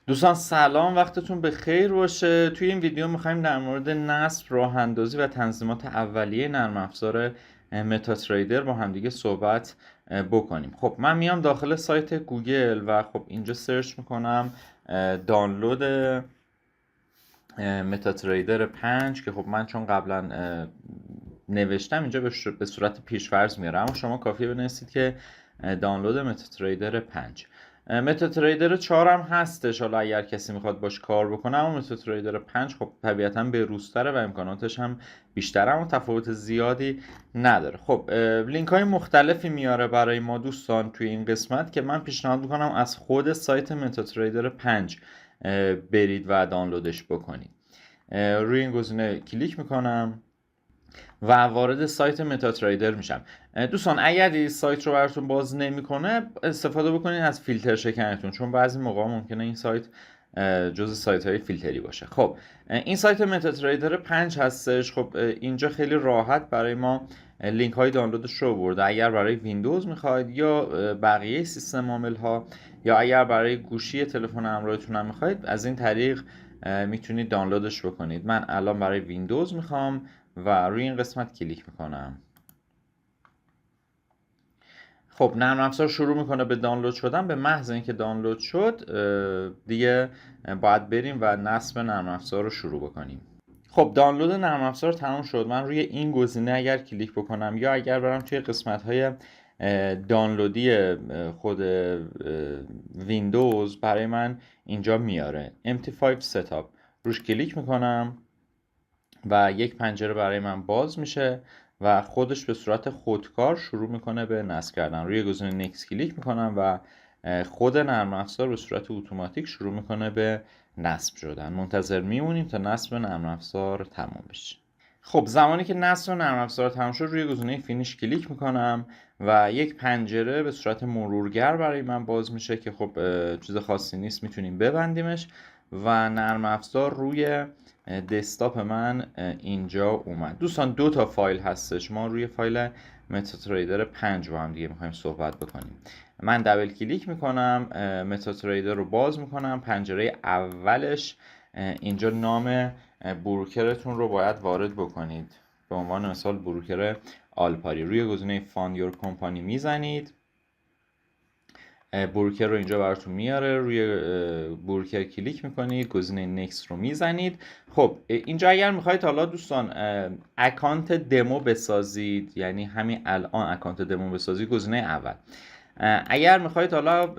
دوستان سلام، وقتتون به خیر باشه. توی این ویدیو میخوایم در مورد نصب، راه اندازی و تنظیمات اولیه نرم افزار متاتریدر با همدیگه صحبت بکنیم. خب من میام داخل سایت گوگل و خب اینجا سرچ میکنم دانلود متاتریدر 5 که خب من چون قبلا نوشتم اینجا به صورت پیش‌فرض میاره، اما شما کافیه بنویسید که دانلود متاتریدر 5. متاتریدر 4 هم هستش، حالا اگر کسی میخواد باش کار بکنه، اما متاتریدر 5 خب طبیعتا به‌روزتره و امکاناتش هم بیشتره، اما تفاوت زیادی نداره. خب لینک های مختلفی میاره برای ما دوستان توی این قسمت که من پیشنهاد میکنم از خود سایت متاتریدر 5 برید و دانلودش بکنید. روی این گزینه کلیک میکنم و وارد سایت متاتریدر میشم. دوستان اگر این سایت رو براتون باز نمیکنه، استفاده بکنید از فیلتر شکنتون، چون بعضی موقع ممکنه این سایت جز سایت های فیلتری باشه. خب این سایت متاتریدر 5 هستش. خب اینجا خیلی راحت برای ما لینک های دانلودش رو برده. اگر برای ویندوز میخواید یا بقیه سیستم عامل ها، یا اگر برای گوشی تلفن همراهتون هم میخواید، از این طریق میتونید دانلودش بکنید. من الان برای ویندوز میخوام و روی این قسمت کلیک میکنم. خب نرم افزار شروع میکنه به دانلود شدن. به محض اینکه دانلود شد دیگه باید بریم و نصب نرم افزار رو شروع بکنیم. خب دانلود نرم افزار تمام شد. من روی این گزینه اگر کلیک بکنم یا اگر برم توی قسمت های دانلودی خود ویندوز، برای من اینجا میاره MT5 ستاپ. روش کلیک میکنم و یک پنجره برای من باز میشه و خودش به صورت خودکار شروع میکنه به نصب کردن. روی گزینه نکس کلیک میکنم و خود نرم افزار به صورت اتوماتیک شروع میکنه به نصب شدن. منتظر میمونیم تا نصب نرم افزار تمام بشه. خب زمانی که نصب نرم افزار تمام شد، روی گزینه فینیش کلیک میکنم و یک پنجره به صورت مرورگر برای من باز میشه که خب چیز خاصی نیست، میتونیم ببندیمش و نرم افزار روی دسکتاپ من اینجا اومد. دوستان دو تا فایل هستش. ما روی فایل متاتریدر 5 با هم دیگه میخوایم صحبت بکنیم. من دبل کلیک میکنم، متاتریدر رو باز میکنم. پنجره اولش اینجا نام بروکرتون رو باید وارد بکنید. به عنوان مثال بروکر آلپاری. روی گزینه فاند یور کمپانی میزنید، بروکر رو اینجا براتون میاره. روی بروکر کلیک میکنید، گزینه نکست رو میزنید. خب اینجا اگر میخواید حالا دوستان اکانت دمو بسازید، یعنی همین الان اکانت دمو بسازید، گزینه اول. اگر میخواید حالا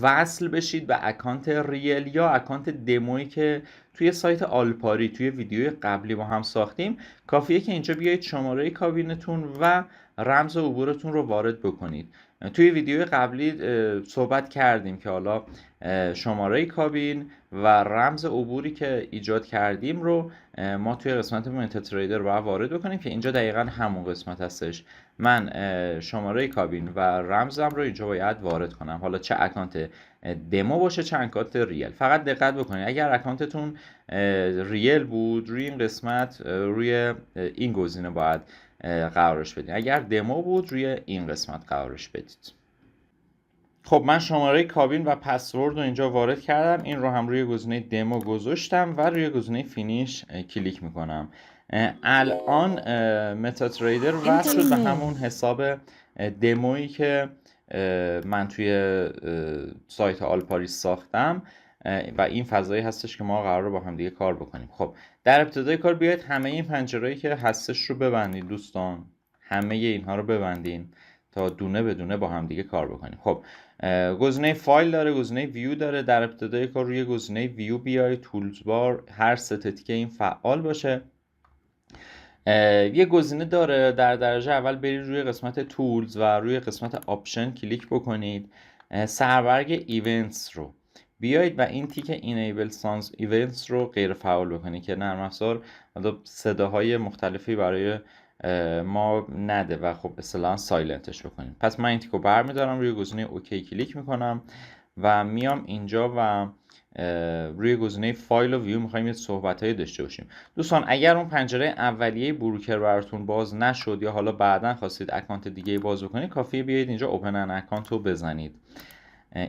وصل بشید به اکانت ریل یا اکانت دمویی که توی سایت آلپاری توی ویدیوی قبلی با هم ساختیم، کافیه که اینجا بیایید شماره کابینتون و رمز عبورتون رو وارد بکنید. توی ویدیوی قبلی صحبت کردیم که حالا شماره کابین و رمز عبوری که ایجاد کردیم رو ما توی قسمت متاتریدر باید وارد بکنیم که اینجا دقیقا همون قسمت هستش. من شماره کابین و رمزم رو اینجا باید وارد کنم، حالا چه اکانت دمو باشه چه اکانت ریل. فقط دقت بکنید اگر اکانتتون ریل بود، روی این قسمت روی این گزینه باید قرارش بدید. اگر دمو بود، روی این قسمت قرارش بدید. خب من شماره کابین و پسورد رو اینجا وارد کردم. این رو هم روی گزینه دمو گذاشتم و روی گزینه فینیش کلیک میکنم. الان متاتریدر وصل شد به همون حساب دمویی که من توی سایت آلپاری ساختم و این فضایی هستش که ما قراره با هم دیگه کار بکنیم. خب در ابتدای کار بیاید همه این پنجرهایی که هستش رو ببندید دوستان، همه اینها رو ببندین تا دونه به دونه با هم دیگه کار بکنیم. خب گزینه فایل داره، گزینه ویو داره. در ابتدای کار روی گزینه ویو بیاید، تولز بار هر سه تیکه این فعال باشه. یه گزینه داره در درجه اول، برید روی قسمت تولز و روی قسمت آپشن کلیک بکنید. سربرگ ایونتس رو بیایید و این تیک اینیبل سانز ایونتس رو غیر فعال بکنید که نرم افزار صداهای مختلفی برای ما نده و خب اصطلاحاً سایلنتش بکنیم. پس من این تیکو برمیدارم، روی گزینه اوکی کلیک میکنم و میام اینجا و روی گزینه فایل و ویو میخوایم یه صحبتایی داشته باشیم. دوستان اگر اون پنجره اولیه بروکر براتون باز نشد یا حالا بعدا خواستید اکانت دیگه باز بکنید، کافیه بیاید اینجا اوپن ان اکانت رو بزنید.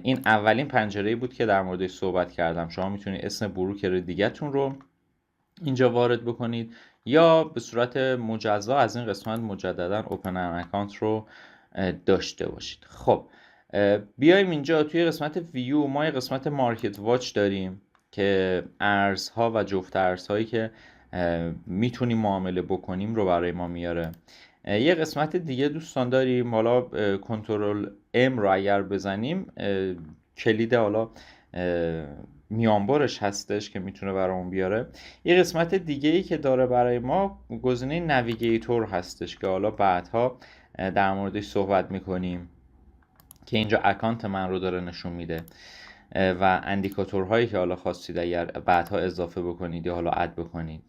این اولین پنجره‌ای بود که در موردش صحبت کردم. شما میتونید اسم بروکر دیگه‌تون رو اینجا وارد بکنید یا به صورت مجزا از این قسمت مجددا اوپن ان اکانت رو داشته باشید. خب بیایم اینجا توی قسمت ویو ما یه قسمت مارکت واچ داریم که ارزها و جفت ارزهایی که میتونیم معامله بکنیم رو برای ما میاره. یه قسمت دیگه دوستان داریم، حالا کنترل ام رو اگر بزنیم کلید حالا میانبرش هستش که میتونه برامون بیاره. یه قسمت دیگه ای که داره برای ما گزینه نویگیتور هستش که حالا بعدها در موردش صحبت میکنیم که اینجا اکانت من رو داره نشون میده و اندیکاتورهایی که حالا خواستید اگر بعدها اضافه بکنید یا حالا اد بکنید.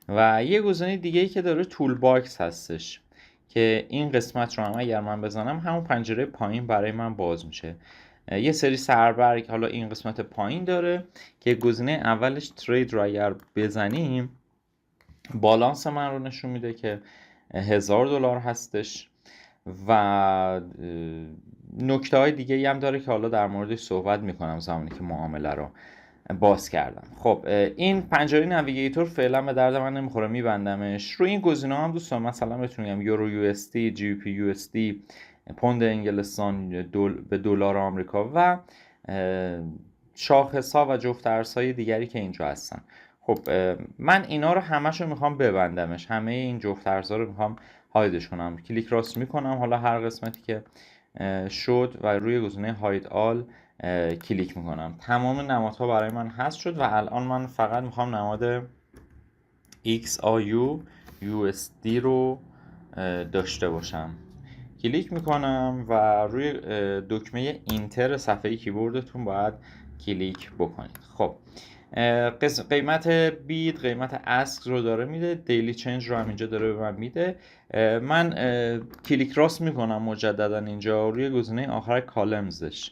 و یه گزینه دیگه ای که داره تول باکس هستش که این قسمت رو هم اگر من بزنم همون پنجره پایین برای من باز میشه. یه سری سربرگ حالا این قسمت پایین داره که گزینه اولش ترید رو اگر بزنیم بالانس من رو نشون میده که $1000 هستش و نکته های دیگه هم داره که حالا در موردش صحبت میکنم زمانی که معامله رو باز کردم. خب این پنجره نویگیتور فعلا به درد من نمیخوره، میبندمش. روی این گزینه هم دوستان مثلا بتونیم یورو یو اس دی، جی پی یو اس دی، پوند انگلستان به دلار آمریکا و شاخص ها و جفت ارزهای دیگری که اینجا هستن. خب من اینا رو همشو میخوام ببندمش، همه این جفت ارزها رو میخوام هایدش کنم. کلیک راست میکنم حالا هر قسمتی که شد و روی گزینه هاید آل کلیک میکنم. تمام نمادها برای من حذف شد و الان من فقط میخوام نماد XAU USD رو داشته باشم. کلیک میکنم و روی دکمه اینتر صفحه کیبوردتون باید کلیک بکنید. خب قیمت بیت، قیمت اسک رو داره میده، دیلی چنج رو هم اینجا داره به من میده. من کلیک راست میکنم مجددا اینجا روی گزینه آخر کالمزش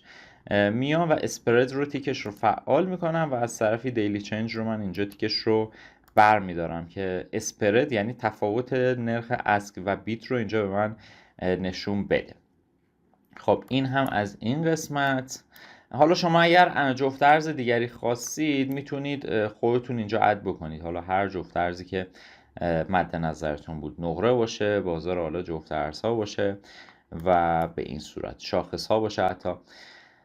میام و اسپرد رو تیکش رو فعال میکنم و از طرفی دیلی چنج رو من اینجا تیکش رو بر میدارم که اسپرد یعنی تفاوت نرخ اسک و بیت رو اینجا به من نشون بده. خب این هم از این قسمت. حالا شما اگر جفت ارز دیگری خواستید میتونید خودتون اینجا اد بکنید، حالا هر جفت ارزی که مد نظرتون بود، نقره باشه، بازار حالا جفت ارزها باشه و به این صورت شاخص ها باشه. حتی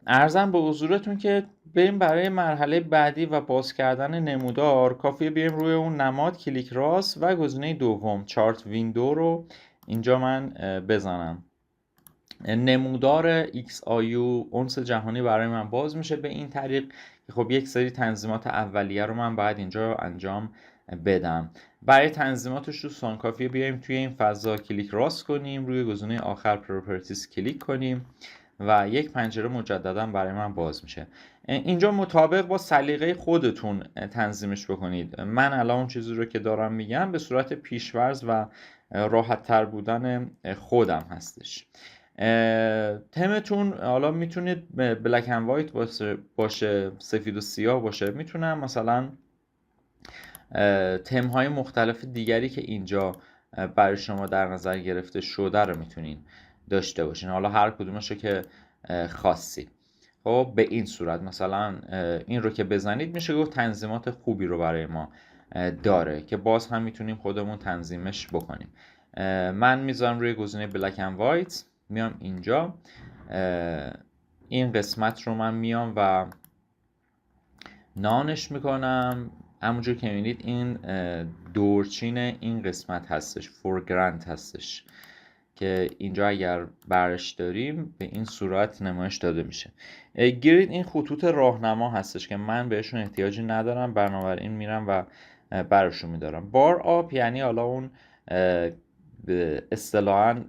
عرضم به حضورتون که بریم برای مرحله بعدی و باز کردن نمودار. کافیه بریم روی اون نماد کلیک راست و گزینه دوم چارت ویندو رو اینجا من بزنم. نمودار XAU اونس جهانی برای من باز میشه به این طریق که خب یک سری تنظیمات اولیه رو من باید اینجا انجام بدم. برای تنظیماتش دوستان کافیه بیایم توی این فضا کلیک راست کنیم، روی گزینه آخر پراپرتیز کلیک کنیم و یک پنجره مجددا برای من باز میشه. اینجا مطابق با سلیقه خودتون تنظیمش بکنید. من الان اون چیزی رو که دارم میگم به صورت پیشورز و راحت تر بودن خودم هستش. تمتون حالا میتونید بلک اند وایت باشه، سفید و سیاه باشه، میتونم مثلا تم های مختلف دیگری که اینجا برای شما در نظر گرفته شده رو میتونین داشته باشین، حالا هر کدومش رو که خواستید. خب به این صورت مثلا این رو که بزنید میشه گفت تنظیمات خوبی رو برای ما داره که باز هم میتونیم خودمون تنظیمش بکنیم. من میذارم روی گزینه بلک اند وایت، میام اینجا این قسمت رو من میام و نانش میکنم. همونجور که میبینید این دورچین این قسمت هستش، فورگراند هستش که اینجا اگر برش داریم به این صورت نمایش داده میشه. گرید این خطوط راهنما هستش که من بهشون احتیاجی ندارم، بنابراین میرم و برشون میدارم. بار آپ یعنی حالا اون اصطلاحاً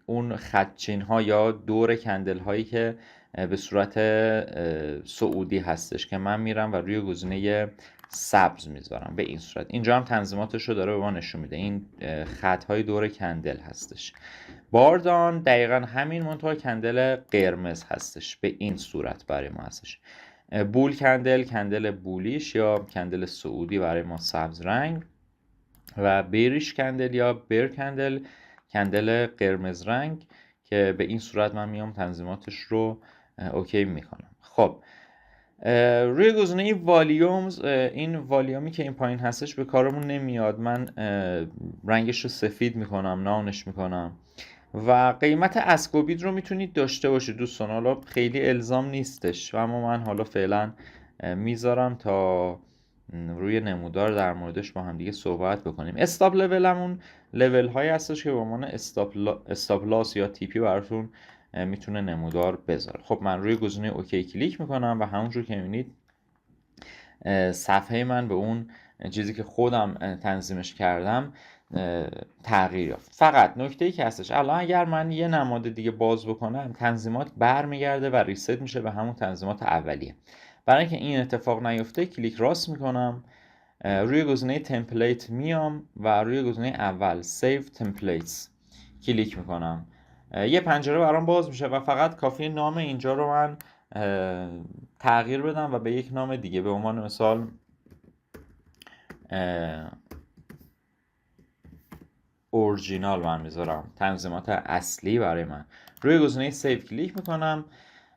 اون خطچین ها یا دور کندل هایی که به صورت سعودی هستش که من میرم و روی گزینه سبز میذارم به این صورت. اینجا هم تنظیماتش رو داره به ما نشون میده، این خط های دور کندل هستش. باردان دقیقا همین منتها کندل قرمز هستش به این صورت برای ما هستش. بول کندل، کندل بولیش یا کندل سعودی برای ما سبز رنگ و بیریش کندل یا بیر کندل، کندل قرمز رنگ که به این صورت من میام تنظیماتش رو اوکی میکنم. خب روی گزینه والیومز، این والیومی که این پایین هستش به کارمون نمیاد. من رنگش رو سفید میکنم، نانش میکنم و قیمت اسکوبید رو میتونید داشته باشید دوستان. حالا خیلی الزام نیستش و اما من حالا فعلا میذارم تا روی نمودار در موردش با هم دیگه صحبت بکنیم. استاپ لولمون لول هایی هستش که به عنوان استاپ لاس یا تی پی براتون میتونه نمودار بذاره. خب من روی گزینه اوکی کلیک میکنم و همونجور که میبینید صفحه من به اون چیزی که خودم تنظیمش کردم تغییر یافت. فقط نکته‌ای که هستش، الان اگر من یه نماد دیگه باز بکنم تنظیمات برمیگرده و ریست میشه به همون تنظیمات اولیه. برای اینکه این اتفاق نیفته کلیک راست میکنم، روی گزینه تمپلیت میام و روی گزینه اول سیو تمپلیتس کلیک میکنم. یه پنجره برام باز میشه و فقط کافیه نام اینجا رو من تغییر بدم و به یک نام دیگه، به عنوان مثال اورجینال من میذارم، تنظیمات اصلی برای من. روی گزینه سیو کلیک میکنم.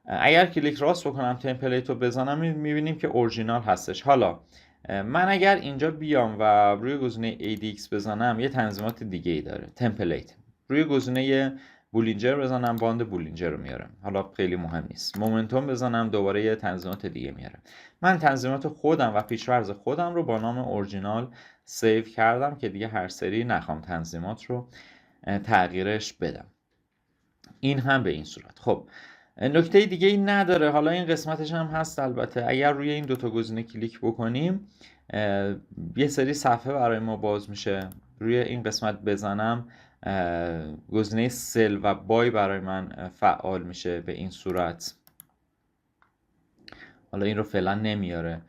اگر کلیک راست بکنم تمپلیت رو بزنم میبینیم که اورجینال هستش. حالا من اگر اینجا بیام و روی گزینه ADX بزنم یه تنظیمات دیگه ای داره، تمپلیت. روی گزینه بولینجر بزنم باند بولینجر رو میارم، حالا خیلی مهم نیست. مومنتوم بزنم دوباره یه تنظیمات دیگه میارم. من تنظیمات خودم و پیش‌فرض خودم رو با نام اورجینال سیو کردم که دیگه هر سری نخوام تنظیمات رو تغییرش بدم. این هم به این صورت. خب نکته دیگه ای نداره. حالا این قسمتش هم هست البته. اگر روی این دوتا گزینه کلیک بکنیم یه سری صفحه برای ما باز میشه. روی این قسمت بزنم گزینه سل و بای برای من فعال میشه به این صورت. حالا این رو فعلا نمیاره.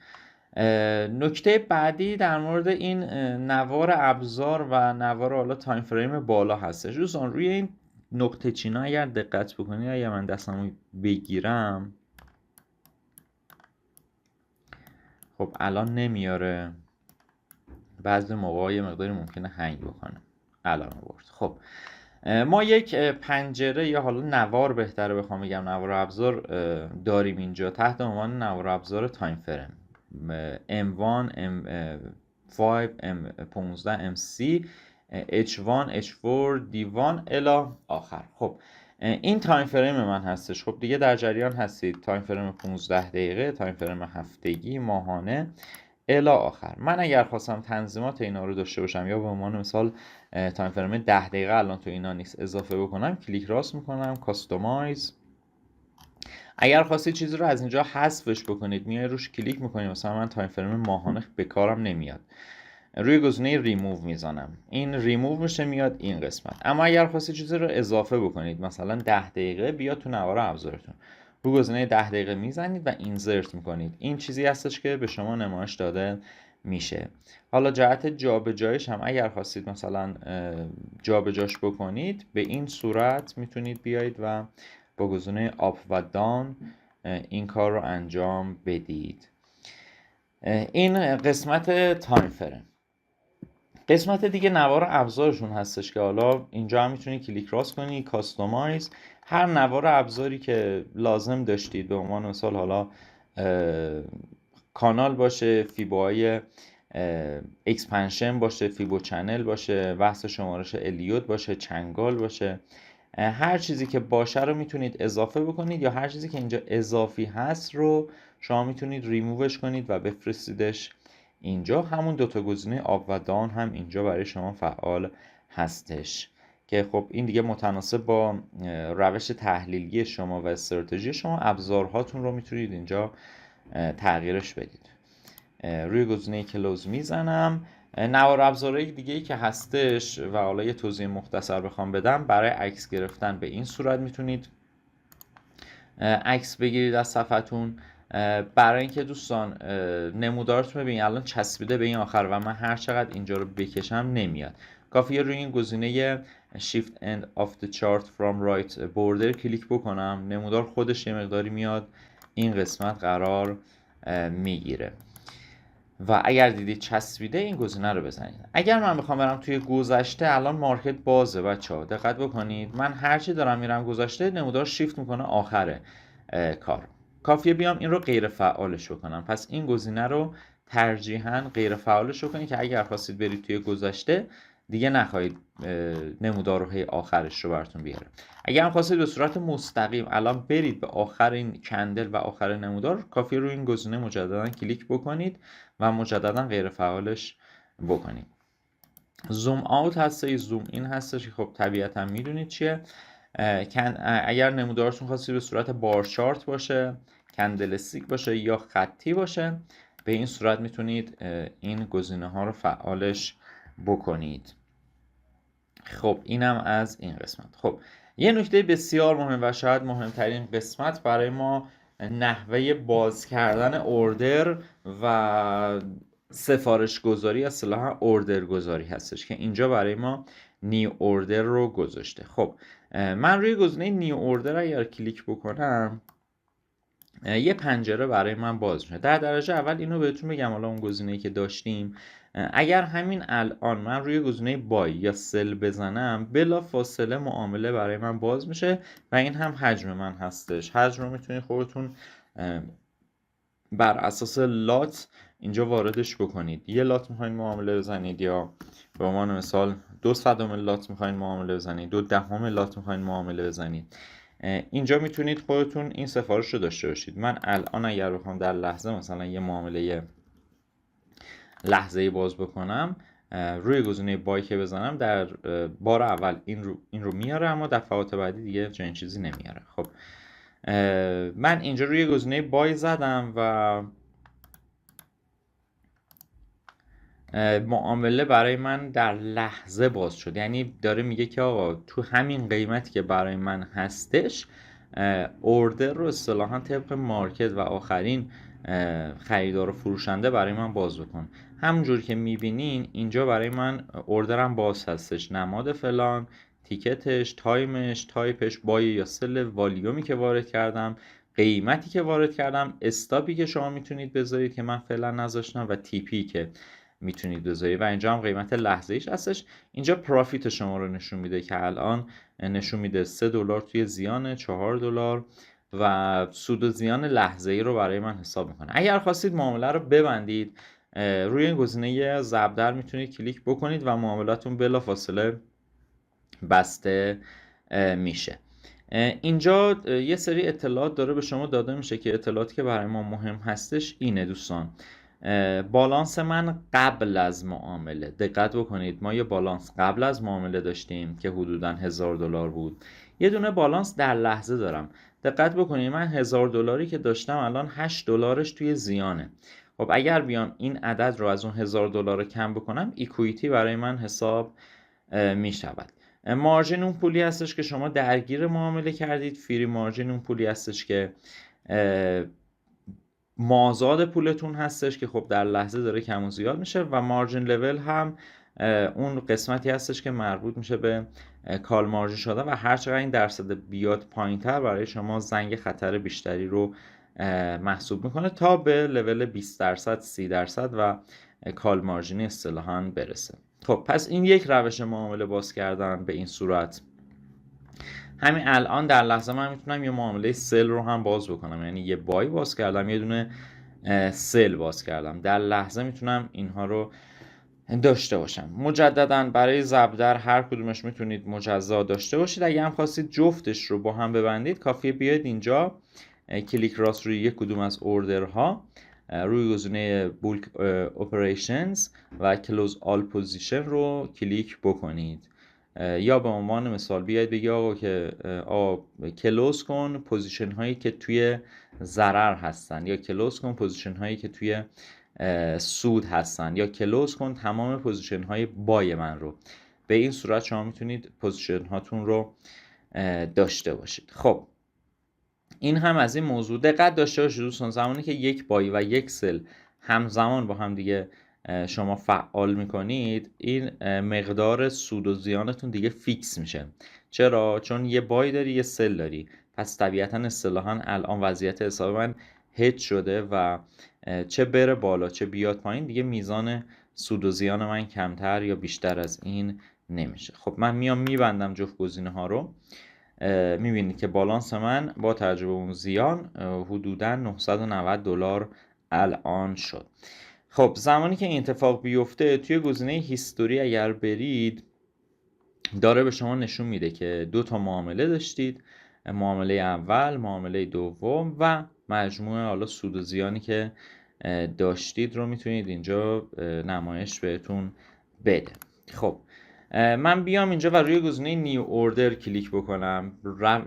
نکته بعدی در مورد این نوار ابزار و نوار حالا تایم فریم بالا هستش. دوستان روی این نقطه چینا اگر دقت بکنید، اگر من دستمو بگیرم، خب الان نمیاره، بعضی موقع یه مقداری ممکنه هنگ بکنه. الان آورد. خب ما یک پنجره یا حالا نوار بهتره بخوام بگم، نوار ابزار داریم اینجا تحت عنوان نوار ابزار تایم فریم M1 M5 M15 MC H1 H4 D1 الی آخر. خب این تایم فریم من هستش. خب دیگه در جریان هستید، تایم فریم 15 دقیقه، تایم فریم هفتگی، ماهانه الی آخر. من اگر خواستم تنظیمات اینا رو داشته باشم یا به عنوان مثال تایم فریم 10 دقیقه الان تو اینا نیست اضافه بکنم، کلیک راست میکنم کاستومایز. اگر خواستید چیزی رو از اینجا حذفش بکنید میای روش کلیک میکنید، مثلا من تایم فریم ماهانه به کارم نمیاد، روی گزینه ریموو میزنم، این ریموو میشه میاد این قسمت. اما اگر خواستید چیزی رو اضافه بکنید، مثلا 10 دقیقه بیاد تو نوار ابزارتون، روی گزینه 10 دقیقه میزنید و اینسرت میکنید. این چیزی هستش که به شما نمایش داده میشه. حالا جهت جابجاییش هم اگر خواستید مثلا جابجاش بکنید به این صورت میتونید بیایید و با گزینه آپ و دان این کار رو انجام بدید. این قسمت تایم فریم. قسمت دیگه نوار ابزارشون هستش که حالا اینجا هم میتونید کلیک راست کنید کاستومایز. هر نوار ابزاری که لازم داشتید، به عنوان مثال حالا کانال باشه، فیبوهای اکسپنشن باشه، فیبو چنل باشه، بحث شمارش الیوت باشه، چنگال باشه، هر چیزی که باشه رو میتونید اضافه بکنید یا هر چیزی که اینجا اضافی هست رو شما میتونید ریمووش کنید و بفرستیدش اینجا. همون دوتا گزینه آپ و دان هم اینجا برای شما فعال هستش که خب این دیگه متناسب با روش تحلیلی شما و استراتژی شما ابزارهاتون رو میتونید اینجا تغییرش بدید. روی گزینه کلوز میزنم. نوار ابزارهای دیگه ای که هستش و حالا یه توضیح مختصر بخوام بدم، برای عکس گرفتن به این صورت میتونید عکس بگیرید از صفحتون. برای اینکه دوستان نمودارتون ببینید الان چسبیده به این آخر و من هر چقدر اینجا رو بکشم نمیاد، کافیه روی این گزینه Shift End of the Chart from Right Border کلیک بکنم، نمودار خودش یه مقداری میاد این قسمت قرار میگیره و اگر دیدید چسبیده این گزینه رو بزنید. اگر من بخوام برم توی گذشته، الان مارکت بازه بچه‌ها دقت بکنید، من هرچی دارم میرم گذشته نمودار شیفت میکنه آخره. کار. کافیه بیام این رو غیر فعالش بکنم. پس این گزینه رو ترجیحاً غیر فعالش بکنید که اگر خواستید برید توی گذشته دیگه نخواهید نمودار رو هی آخرش رو براتون بیاره. اگر هم خواستید به صورت مستقیم الان برید به آخر این کندل و آخر نمودار، کافیه روی این گزینه مجددا کلیک بکنید و مجددا غیر فعالش بکنید. زوم آوت هستش، زوم این هستش که خب طبیعتا میدونید چیه. اگر نمودارتون خواستید به صورت بار چارت باشه، کندل استیک باشه یا خطی باشه، به این صورت میتونید این گزینه ها رو فعالش بکنید. خب اینم از این قسمت. خب یه نکته بسیار مهم و شاید مهمترین قسمت برای ما نحوه باز کردن اوردر و سفارش گذاری، اصطلاحاً اوردر گذاری هستش که اینجا برای ما نیو اوردر رو گذاشته. خب من روی گزینه نیو اوردر اگر کلیک بکنم یه پنجره برای من باز میشه. در درجه اول اینو بهتون بگم، حالا اون گزینه‌ای که داشتیم اگر همین الان من روی گزینه بای یا سل بزنم بلا فاصله معامله برای من باز میشه و این هم حجم من هستش. حجم رو میتونید خودتون بر اساس لات اینجا واردش بکنید. یه لات میخواین معامله بزنید یا به عنوان مثال 2/100 لات میخواین معامله بزنید، 2/10 لات میخواین معامله بزنید، اینجا میتونید خودتون این سفارش رو داشته باشید. من الان اگر بخوام در لحظه مثلا یه معامله لحظه‌ای باز بکنم، روی گزینه بای که بزنم در بار اول این رو میاره، اما دفعات بعدی دیگه چنین چیزی نمیاره. خب من اینجا روی گزینه بای زدم و معامله برای من در لحظه باز شد. یعنی داره میگه که آقا تو همین قیمتی که برای من هستش اوردر رو اصطلاحاً طبق مارکت و آخرین خریدار و فروشنده برای من باز بکن. همونجور که میبینین اینجا برای من اوردرم باز هستش، نماد فلان، تیکتش، تایمش، تایپش، بای یا سل، والیومی که وارد کردم، قیمتی که وارد کردم، استاپی که شما میتونید بذارید که من فعلا نذاشتم و تیپی که میتونید بذارید و اینجا هم قیمت لحظه ایش هستش. اینجا پرافیت شما رو نشون میده که الان نشون میده $3 توی زیان، $4 و سود و زیان لحظه ای رو برای من حساب میکنه. اگر خواستید معامله رو ببندید روی این گزینه ضرب در میتونید کلیک بکنید و معاملاتون بلا فاصله بسته میشه. اینجا یه سری اطلاعات داره به شما داده میشه که اطلاعاتی که برای ما مهم هستش اینه دوستان. بالانس من قبل از معامله، دقت بکنید ما یه بالانس قبل از معامله داشتیم که حدوداً $1000 بود. یه دونه بالانس در لحظه دارم. دقت بکنید من $1000 که داشتم الان $8 توی زیانه. خب اگر بیام این عدد رو از اون $1000 کم بکنم ایکویتی برای من حساب می شود. مارجین اون پولی هستش که شما درگیر معامله کردید. فری مارجین اون پولی هستش که مازاد پولتون هستش که خب در لحظه داره کم و زیاد میشه و مارجین لول هم اون قسمتی هستش که مربوط میشه به کال مارجین شدن و هر چقدر این درصد بیاد پایینتر برای شما زنگ خطر بیشتری رو محسوب میکنه تا به لول 20%، 30% و کال مارجین اصطلاحاً برسه. خب پس این یک روش معامله باز کردن به این صورت. همین الان در لحظه من میتونم یه معامله سل رو هم باز بکنم، یعنی یه بای باز کردم یه دونه سل باز کردم، در لحظه میتونم اینها رو داشته باشم. مجددا برای ضرب در هر کدومش میتونید مجزا داشته باشید. اگه هم خواستید جفتش رو با هم ببندید کافیه بیاید اینجا کلیک راست روی یک کدوم از اوردرها، روی گزینه بولک اپریشنز و کلوز آل پوزیشن رو کلیک بکنید. یا به عنوان مثال بیاید بگی آقا که کلوز کن پوزیشن هایی که توی ضرر هستن، یا کلوز کن پوزیشن هایی که توی سود هستن، یا کلوز کن تمام پوزیشن های بای من رو. به این صورت شما میتونید پوزیشن هاتون رو داشته باشید. خب این هم از این موضوع. دقت داشته باشید دوستان، زمانی که یک بای و یک سل همزمان با هم دیگه شما فعال میکنید این مقدار سود و زیانتون دیگه فیکس میشه. چرا؟ چون یه بای داری یه سل داری، پس طبیعتا اصطلاحا الان وضعیت حساب من هج شده و چه بره بالا چه بیاد پایین دیگه میزان سود و زیان من کمتر یا بیشتر از این نمیشه. خب من میام میبندم جفت گزینه ها رو. میبینید که بالانس من با توجه به اون زیان حدوداً $990 الان شد. خب زمانی که این اتفاق بیفته توی گزینه هیستوری اگر برید داره به شما نشون میده که 2 تا معامله داشتید، معامله اول، معامله دوم و مجموع حالا سود و زیانی که داشتید رو میتونید اینجا نمایش بهتون بده. خب من بیام اینجا و روی گزینه نیو اوردر کلیک بکنم،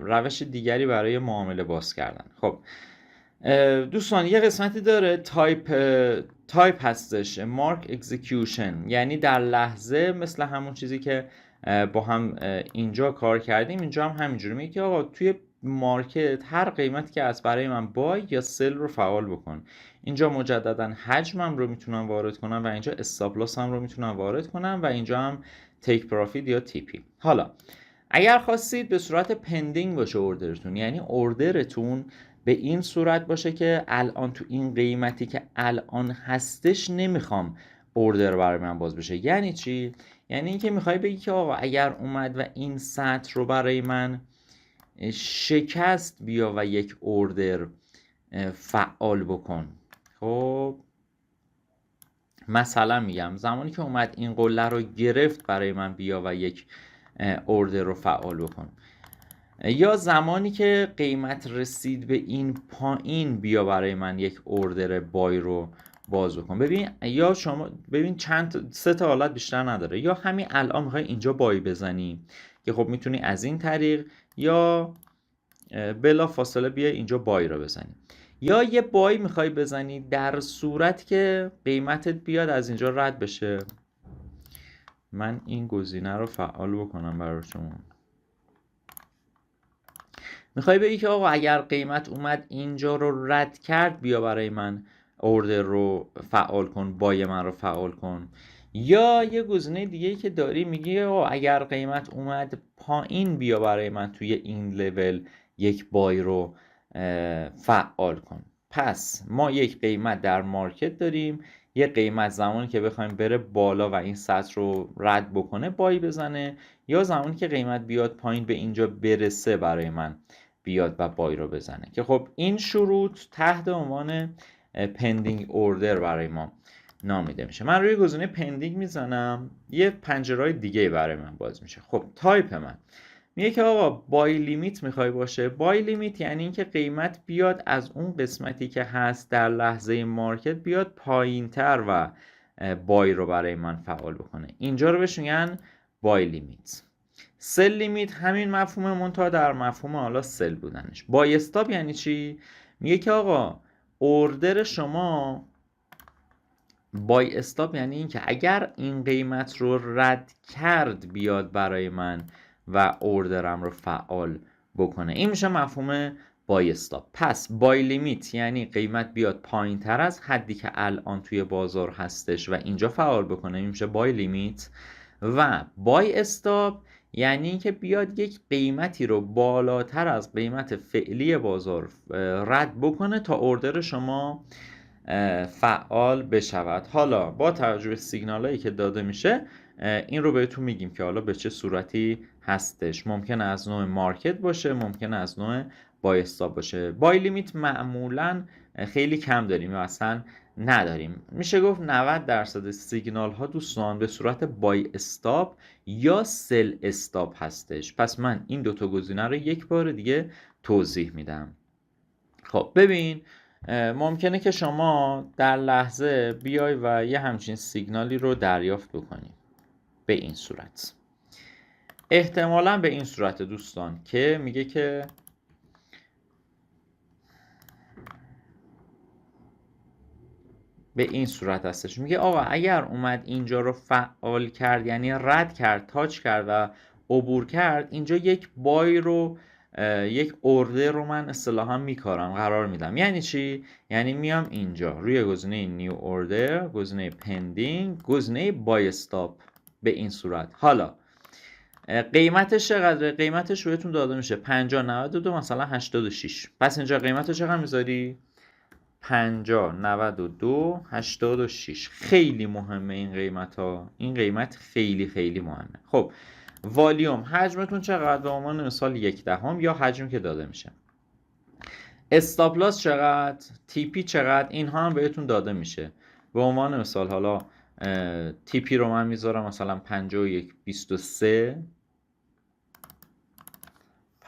روش دیگری برای معامله باز کردن. خب دوستان یه قسمتی داره تایپ هستش، مارک اکزیکیوشن، یعنی در لحظه، مثل همون چیزی که با هم اینجا کار کردیم، اینجا هم همینجوری میگه که آقا توی مارکت هر قیمتی که از برای من بای یا سل رو فعال بکن. اینجا مجددا حجمم رو میتونم وارد کنم و اینجا استاپ لاس هم رو میتونم وارد کنم و اینجا هم تیک پروفیت یا تی پی. حالا اگر خواستید به صورت پندینگ باشه اوردرتون، یعنی اوردرتون به این صورت باشه که الان تو این قیمتی که الان هستش نمیخوام اوردر برای من باز بشه. یعنی چی؟ یعنی اینکه میخوای بگی که آقا اگر اومد و این سطح رو برای من شکست بیا و یک اوردر فعال بکن. خب مثلا میگم زمانی که اومد این قله رو گرفت برای من بیا و یک اوردر رو فعال بکن، یا زمانی که قیمت رسید به این پایین بیا برای من یک اوردر بای رو باز بکن. ببین یا شما ببین سه تا حالت بیشتر نداره، یا همین الان میخوای اینجا بای بزنی که خب میتونی از این طریق، یا بلا فاصله بیا اینجا بای رو بزنی، یا یه بای میخوای بزنی در صورت که قیمتت بیاد از اینجا رد بشه. من این گزینه رو فعال بکنم برای شما. میخوای بگی که آقا اگر قیمت اومد اینجا رو رد کرد بیا برای من اوردر رو فعال کن، بای من رو فعال کن. یا یه گزینه دیگه ای که داری میگی آقا اگر قیمت اومد پایین بیا برای من توی این لول یک بای رو فعال کن. پس ما یک قیمت در مارکت داریم، یه قیمت زمانی که بخوایم بره بالا و این سطح رو رد بکنه بای بزنه، یا زمانی که قیمت بیاد پایین به اینجا برسه برای من بیاد و بای رو بزنه. که خب این شروط تحت عنوان پندینگ اوردر برای ما نامیده میشه. من روی گزینه پندینگ میزنم، یه پنجره دیگه برای من باز میشه. خب تایپ من میگه که آقا بای لیمیت میخوای باشه. بای لیمیت یعنی اینکه قیمت بیاد از اون قسمتی که هست در لحظه مارکت بیاد پایین تر و بای رو برای من فعال بکنه. اینجا رو بهش میگن بای لیمیت. سل لیمیت همین مفهوم منتها در مفهوم حالا سل بودنش. بای استاپ یعنی چی؟ میگه که آقا اوردر شما، بای استاپ یعنی این که اگر این قیمت رو رد کرد بیاد برای من و اوردرم رو فعال بکنه. این میشه مفهوم بای استاپ. پس بای لیمیت یعنی قیمت بیاد پایین تر از حدی که الان توی بازار هستش و اینجا فعال بکنه، این میشه بای لیمیت. و بای استاپ یعنی اینکه بیاد یک قیمتی رو بالاتر از قیمت فعلی بازار رد بکنه تا اوردر شما فعال بشود. حالا با توجه به سیگنال هایی که داده میشه این رو بهتون میگیم که حالا به چه صورتی هستش. ممکن از نوع مارکت باشه، ممکن از نوع بای استاپ باشه. بای لیمیت معمولا خیلی کم داریم و اصلا نداریم. میشه گفت 90% سیگنال ها دوستان به صورت بای استاپ یا سل استاپ هستش. پس من این دوتا گزینه رو یک بار دیگه توضیح میدم. خب ببین ممکنه که شما در لحظه بیای و یه همچین سیگنالی رو دریافت بکنی به این صورت. احتمالاً به این صورت دوستان که میگه که به این صورت هستش. میگه آقا اگر اومد اینجا رو فعال کرد، یعنی رد کرد، تاچ کرد و عبور کرد، اینجا یک بای رو، یک اوردر رو من اصطلاحا میکارم، قرار میدم. یعنی چی؟ یعنی میام اینجا روی گزینه نیو اوردر، گزینه پندینگ، گزینه بای استاپ به این صورت. حالا قیمتش چقدره؟ قیمتش بهتون داده میشه 50 92 مثلا 86. پس اینجا قیمتش چقدر میذاری؟ 50 92 86. خیلی مهمه این قیمت ها. این قیمت خیلی خیلی مهمه. خب والیوم حجمتون چقدر؟ به عنوان مثال 1/10 یا حجمی که داده میشه. استاپ لاس چقدر؟ تی پی چقدر؟ اینها هم بهتون داده میشه. به عنوان مثال حالا تی پی رو من میذارم مثلا 51.23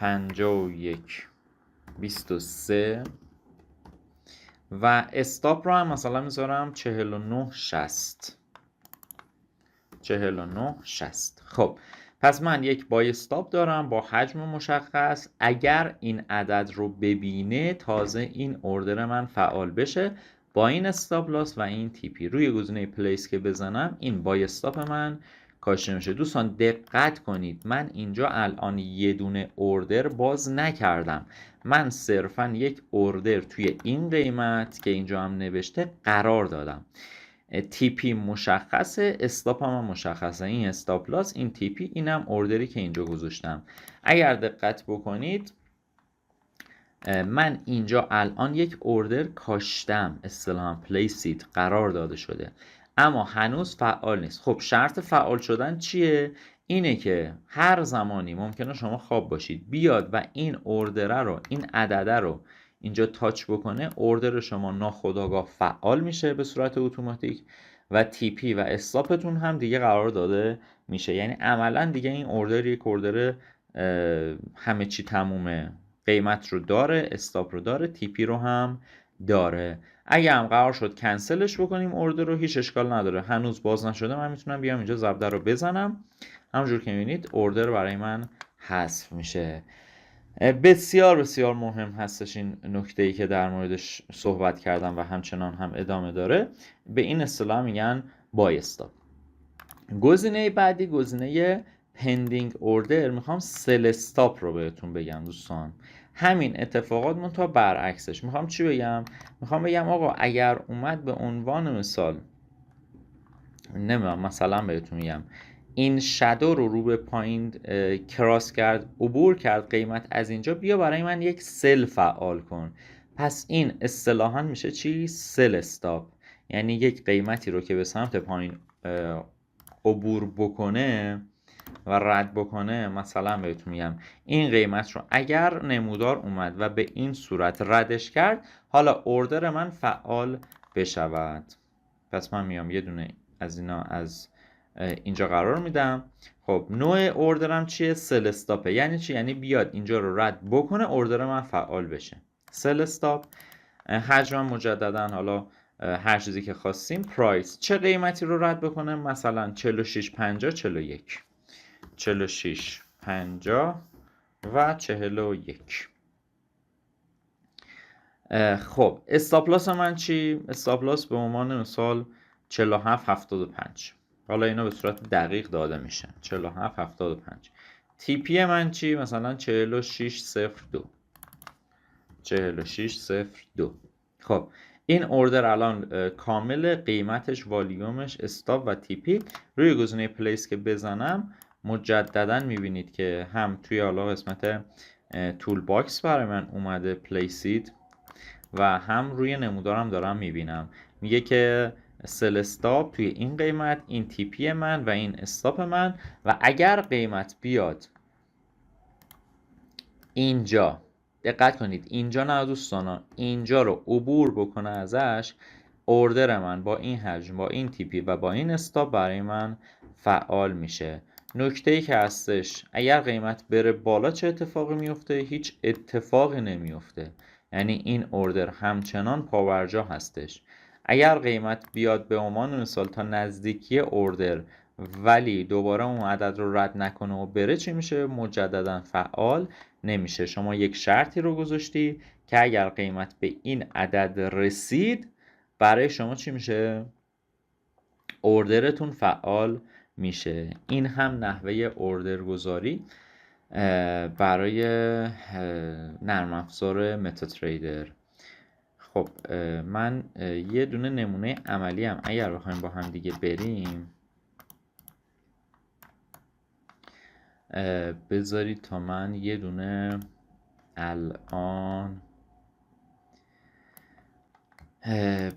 51.23 و استاپ رو هم مثلا میذارم 49.60 49.60. خب پس من یک بای استاپ دارم با حجم مشخص. اگر این عدد رو ببینه تازه این اوردر من فعال بشه با این استاپ لاس و این تی پی. روی گزینه پلیس که بزنم این بای استاپ من کاشته میشه. دوستان دقت کنید من اینجا الان یه دونه اوردر باز نکردم، من صرفا یک اوردر توی این قیمت که اینجا هم نوشته قرار دادم. تی پی مشخصه، استاپ هم مشخصه. این استاپ لاس، این تی پی، اینم اوردری که اینجا گذاشتم. اگر دقت بکنید من اینجا الان یک اوردر کاشتم، اصطلاحاً پلیسید قرار داده شده، اما هنوز فعال نیست. خب شرط فعال شدن چیه؟ اینه که هر زمانی ممکنه شما خواب باشید بیاد و این اوردر رو، این عدده رو اینجا تاچ بکنه، اوردر شما ناخودآگاه فعال میشه به صورت اتوماتیک و تی پی و استاپتون هم دیگه قرار داده میشه. یعنی عملا دیگه این اوردر یک اوردر همه چی تمومه، قیمت رو داره، استاپ رو داره، تی پی رو هم داره. اگه هم قرار شد کنسلش بکنیم اوردر رو هیچ اشکال نداره، هنوز باز نشده، من میتونم بیام اینجا ضربه رو بزنم، همونجور که میبینید اوردر برای من حذف میشه. بسیار بسیار مهم هستش این نکته‌ای که در موردش صحبت کردم و همچنان هم ادامه داره. به این اصطلاح میگن بای استاپ. گزینه بعدی گزینه پندینگ اوردر. میخوام سل استاپ رو بهتون بگم دوستان، همین اتفاقات منتها برعکسش. میخوام چی بگم؟ میخوام بگم آقا اگر اومد به عنوان مثال، نمیدونم مثلا بهتون میگم این شادو رو به پایین کراس کرد، عبور کرد قیمت از اینجا، بیا برای من یک سل فعال کن. پس این اصطلاحاً میشه چی؟ سل استاپ. یعنی یک قیمتی رو که به سمت پایین عبور بکنه و رد بکنه، مثلا بهتون میگم این قیمت رو اگر نمودار اومد و به این صورت ردش کرد، حالا اوردر من فعال بشود. پس من میام یه دونه از اینا از اینجا قرار میدم. خب نوع اوردرم چیه؟ سل استاپه. یعنی چی؟ یعنی بیاد اینجا رو رد بکنه اوردر من فعال بشه. سل استاپ. حجمم مجددا حالا هر چیزی که خواستیم. پرایس چه قیمتی رو رد بکنه؟ مثلا 46.50 41 46.50 و 41. خب استاپ لاس من چی؟ استاپ لاس به عنوان مثال 47.75. حالا اینا به صورت دقیق داده میشن. 47.75. تی پی من چی؟ مثلا 46.02 46.02. خب این اوردر الان کامل، قیمتش، والیومش، استاپ و تی پی. روی گزینه پلیس که بزنم مجددا میبینید که هم توی حالا قسمت تول باکس برای من اومده پلیسید و هم روی نمودارم دارم میبینم میگه که سل استاپ توی این قیمت، این تی پی من و این استاپ من. و اگر قیمت بیاد اینجا، دقت کنید اینجا نه دوستانا، اینجا رو عبور بکنه ازش، اوردر من با این حجم، با این تی پی و با این استاپ برای من فعال میشه. نکته‌ای که هستش اگر قیمت بره بالا چه اتفاقی میفته؟ هیچ اتفاقی نمیفته. یعنی این اوردر همچنان پاورجا هستش. اگر قیمت بیاد به عنوان مثال تا نزدیکی اوردر ولی دوباره اون عدد رو رد نکنه و بره، چی میشه؟ مجددا فعال نمیشه. شما یک شرطی رو گذاشتی که اگر قیمت به این عدد رسید برای شما چی میشه؟ اوردرتون فعال میشه. این هم نحوه اوردر گذاری برای نرم افزار متاتریدر. خب من یه دونه نمونه عملی هم اگر بخوایم با هم دیگه بریم، بذارید تا من یه دونه الان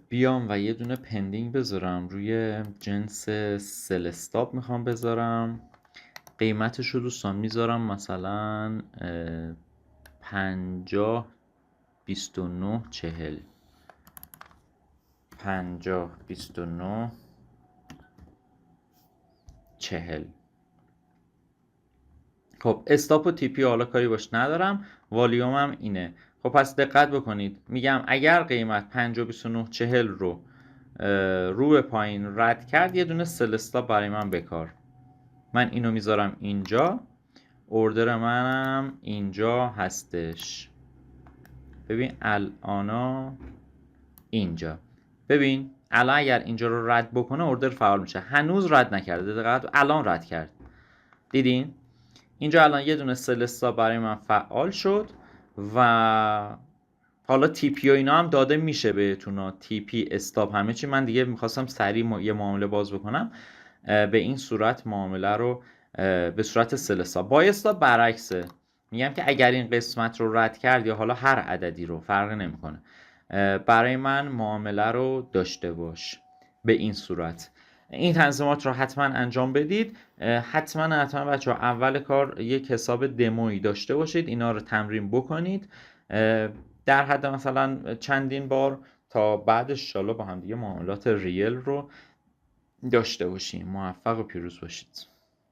بیام و یه دونه پندینگ بذارم روی جنس سل استاپ. میخوام بذارم قیمتش رو دوستان میذارم مثلا 50 29 40 50 29 40. خب استاپ و تی پی حالا کاری باش ندارم، والیومم اینه. خب پس دقت بکنید، میگم اگر قیمت 50 29 40 رو رو به پایین رد کرد یه دونه سل استاپ برای من بکار. من اینو میذارم اینجا، اوردر منم اینجا هستش. ببین الانا اینجا، ببین الان اگر اینجا رو رد بکنه اوردر فعال میشه. هنوز رد نکرده، دقیقاً الان رد کرد. دیدین اینجا الان یه دونه سل استاپ برای من فعال شد و حالا تی پی و اینا هم داده میشه بهتون، تی پی استاپ همه چی. من دیگه میخواستم سریع یه معامله باز بکنم، به این صورت معامله رو به صورت سل استاپ. با استاپ برعکسه، میگم که اگر این قسمت رو رد کرد یا حالا هر عددی رو فرق نمیکنه، برای من معامله رو داشته باش به این صورت. این تنظیمات رو حتما انجام بدید. حتما بچه ها اول کار یک حساب دمویی داشته باشید، اینا رو تمرین بکنید در حد مثلا چندین بار تا بعدش انشالله با هم دیگه معاملات ریل رو داشته باشیم. موفق و پیروز باشید.